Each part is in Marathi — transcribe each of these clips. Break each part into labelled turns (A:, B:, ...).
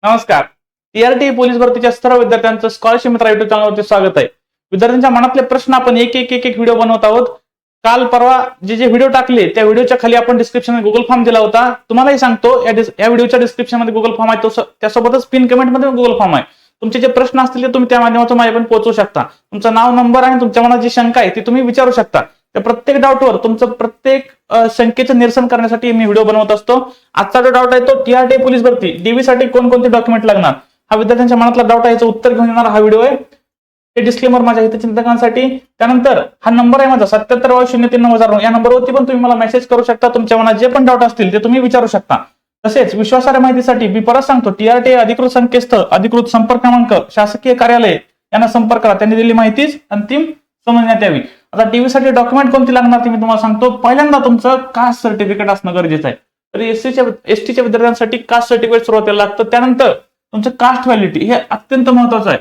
A: नमस्कार. टीआरटी पोलीस भरतीच्या सर्व विद्यार्थ्यांचं स्कॉलरशिप मित्र युट्यूब चॅनलवरती स्वागत आहे. विद्यार्थ्यांच्या मनातले प्रश्न आपण एक व्हिडिओ बनवत आहोत. काल परवा जे व्हिडिओ टाकले त्या व्हिडिओच्या खाली आपण डिस्क्रिप्शन गुगल फॉर्म दिला होता. तुम्हालाही सांगतो या व्हिडिओच्या डिस्क्रिप्शन मध्ये गुगल फॉर्म आहे, त्यासोबतच पिन कमेंट मध्ये गुगल फॉर्म आहे. तुमचे जे प्रश्न असतील ते तुम्ही त्या माध्यमातून माझ्यापर्यंत पोहोचवू शकता. तुमचं नाव, नंबर आणि तुमच्या मनात जी शंका आहे ती तुम्ही विचारू शकता. त्या प्रत्येक डाऊटवर तुमचं प्रत्येक शंकेचं निरसन करण्यासाठी मी व्हिडिओ बनवत असतो. आजचा जो डाऊट आहे तो टीआरटी पोलीस भरती डीबी साठी कोणकोणते डॉक्युमेंट लागणार, हा विद्यार्थ्यांच्या मनातला डाऊट आहे, याचं उत्तर घेऊन येणार हा व्हिडिओ आहे. हे डिस्क्लेमर माझ्या हितचिंतकांसाठी. त्यानंतर हा नंबर आहे माझा 77039009. या नंबरवरती पण तुम्ही मला मेसेज करू शकता. तुमच्या मनात जे पण डाऊट असतील ते तुम्ही विचारू शकता. तसेच विश्वासार्ह माहितीसाठी मी परत सांगतो, टीआरटी अधिकृत संकेतस्थळ, अधिकृत संपर्क क्रमांक, शासकीय कार्यालय यांना संपर्क करा. त्यांनी दिलेली माहितीच अंतिम समजण्यात यावी. आता टीव्ही साठी डॉक्युमेंट कोणती लागणार ते मी तुम्हाला सांगतो. पहिल्यांदा तुमचं कास्ट सर्टिफिकेट असणं गरजेचं आहे. तर एसटीच्या विद्यार्थ्यांसाठी कास्ट सर्टिफिकेट सुरुवातीला लागतं. त्यानंतर तुमचं कास्ट व्हॅलिडिटी हे अत्यंत महत्वाचं आहे.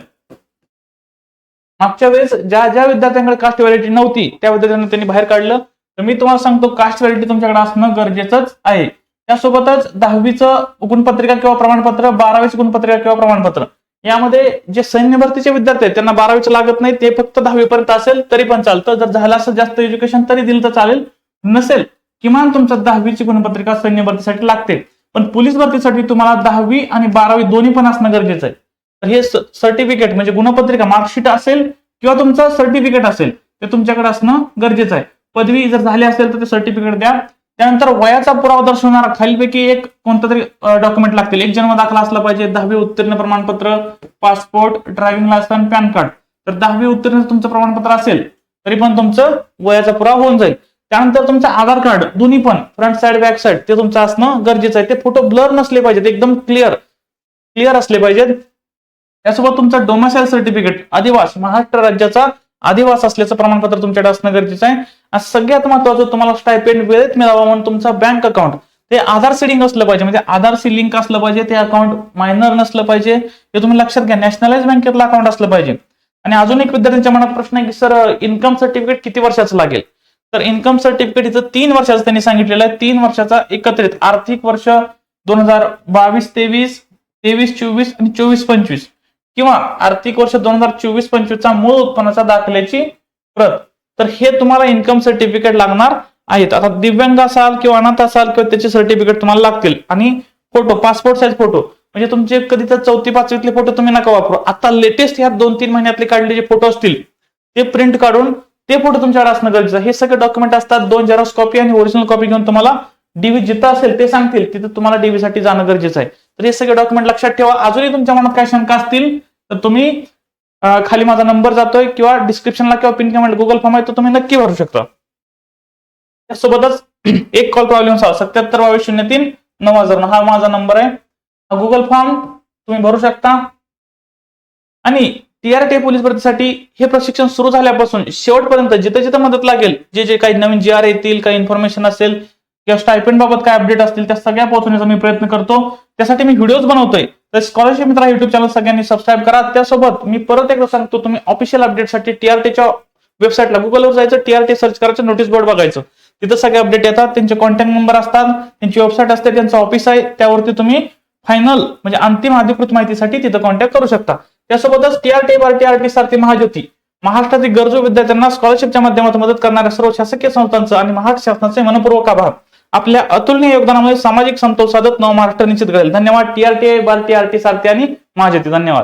A: मागच्या वेळेस ज्या विद्यार्थ्यांकडे कास्ट व्हॅलिडिटी नव्हती त्या विद्यार्थ्यांना त्यांनी बाहेर काढलं. तर मी तुम्हाला सांगतो कास्ट व्हॅलिडिटी तुमच्याकडे असणं गरजेचंच आहे. त्यासोबतच 10वीचं गुणपत्रिका किंवा प्रमाणपत्र, 12वीचं गुणपत्रिका किंवा प्रमाणपत्र. यामध्ये जे सैन्य भरतीचे विद्यार्थी आहेत त्यांना 12वीचं लागत नाही, ते फक्त 10वी पर्यंत असेल तरी पण चालतं. जर झालं असं जास्त एज्युकेशन तरी दिलं तर चालेल. नसेल किमान तुमचं 10वीची गुणपत्रिका सैन्य भरतीसाठी लागते. पण पोलीस भरतीसाठी तुम्हाला 10वी आणि 12वी दोन्ही पण असणं गरजेचं आहे. तर हे सर्टिफिकेट म्हणजे गुणपत्रिका, मार्कशीट असेल किंवा तुमचं सर्टिफिकेट असेल ते तुमच्याकडे असणं गरजेचं आहे. पदवी जर झाली असेल तर ते सर्टिफिकेट द्या. त्यानंतर वयाचा पुरावा दर्शवणारा खालीपैकी एक कोणतं तरी डॉक्युमेंट लागतील. एक जन्म दाखला असला पाहिजे, 10वी उत्तीर्ण प्रमाणपत्र, passport, driving licence, pan card. तर 10वी उत्तीर्ण तुमचं प्रमाणपत्र असेल तरी पण तुमचं वयाचा पुरावा होऊन जाईल. त्यानंतर तुमचं आधार कार्ड दोन्ही पण फ्रंट साइड बॅक साइड ते तुमचं असणं गरजेचं आहे. ते फोटो ब्लर नसले पाहिजेत, एकदम क्लिअर असले पाहिजेत. त्यासोबत तुमचं डोमेसाइल सर्टिफिकेट, अधिवास, महाराष्ट्र राज्याचा अधिवास असल्याचं प्रमाणपत्र तुमच्याकडे असणं गरजेचं आहे. आणि सगळ्यात महत्वाचं, तुम्हाला स्टायपेंड वेळेत मिळावा म्हणून तुमचं बँक अकाउंट ते आधार सीडिंग असलं पाहिजे, म्हणजे आधारशी लिंक असलं पाहिजे. ते अकाउंट मायनर नसलं पाहिजे, हे तुम्ही लक्षात घ्या. नॅशनलाइज बँकेतलं अकाउंट असलं पाहिजे. आणि अजून एक विद्यार्थ्यांच्या मनात प्रश्न आहे की सर इन्कम सर्टिफिकेट किती वर्षाचं लागेल. तर इन्कम सर्टिफिकेट इथं 3 वर्षाचं त्यांनी सांगितलेलं आहे. 3 वर्षाचा एकत्रित आर्थिक वर्ष 2022-23, 23-24 आणि 24-25 किंवा आर्थिक वर्ष 2024-25 चा मूळ उत्पन्नाचा दाखल्याची प्रत. तर हे तुम्हाला इन्कम सर्टिफिकेट लागणार आहेत. आता दिव्यांग असाल किंवा अनाथ असाल किंवा त्याचे सर्टिफिकेट तुम्हाला लागतील. आणि फोटो, पासपोर्ट साईज फोटो, म्हणजे तुमचे कधी तर 4थी-5वीतले फोटो तुम्ही नका वापरू. आता लेटेस्ट ह्या 2-3 महिन्यातले काढलेले जे फोटो असतील ते प्रिंट काढून ते फोटो तुमच्याकडे असणं गरजेचं आहे. हे सगळे डॉक्युमेंट असतात. 2 झेरॉक्स कॉपी आणि ओरिजिनल कॉपी घेऊन तुम्हाला डीव्ही जिथं असेल ते सांगतील तिथे तुम्हाला डीव्ही साठी जाणं गरजेचं आहे. तर हे सगळे डॉक्युमेंट लक्षात ठेवा. अजूनही तुमच्या मनात काय शंका असतील तर तुम्ही खाली माझा नंबर जातोय किंवा डिस्क्रिप्शनला किंवा पिन कमेंट गुगल फॉर्म आहे तो तुम्ही नक्की भरू शकता. त्यासोबतच एक कॉल प्रॉब्लेम 7722039009 हा माझा नंबर आहे. हा गुगल फॉर्म तुम्ही भरू शकता. आणि टीआरटी पोलीस भरतीसाठी हे प्रशिक्षण सुरू झाल्यापासून शेवटपर्यंत जिथे जिथे मदत लागेल, जे काही नवीन GR येतील, काही इन्फॉर्मेशन असेल किंवा स्टायपेंड बाबत काय अपडेट असतील त्या सगळ्या पोहोचवण्याचा मी प्रयत्न करतो. त्यासाठी मी व्हिडिओज बनवतोय. तर स्कॉलरशिप मित्र युट्यूब चॅनल सगळ्यांनी सबस्क्राईब करा. त्यासोबत मी परत एकदा सांगतो, तुम्ही ऑफिशियल अपडेटसाठी टीआरटीच्या वेबसाईटला गुगलवर जायचं, टीआरटी सर्च करायचं, नोटीस बोर्ड बघायचं. तिथं सगळे अपडेट येतात. त्यांचे कॉन्टॅक्ट नंबर असतात, त्यांची वेबसाईट असते, त्यांचं ऑफिस आहे. त्यावरती तुम्ही फायनल म्हणजे अंतिम अधिकृत माहितीसाठी तिथं कॉन्टॅक्ट करू शकता. त्यासोबतच टीआरटी सारथी महाज्योती महाराष्ट्रातील गरजू विद्यार्थ्यांना स्कॉलरशिपच्या माध्यमातून मदत करणाऱ्या सर्व शासकीय संस्थांचं आणि महाराष्ट्र शासनाचे मनपूर्वक आभार. आपल्या अतुलनीय योगदानामुळे सामाजिक समतोल साधत नव महाराष्ट्र निश्चित करेल. धन्यवाद. टीआरटी सारथी आणि महाज्योती. धन्यवाद.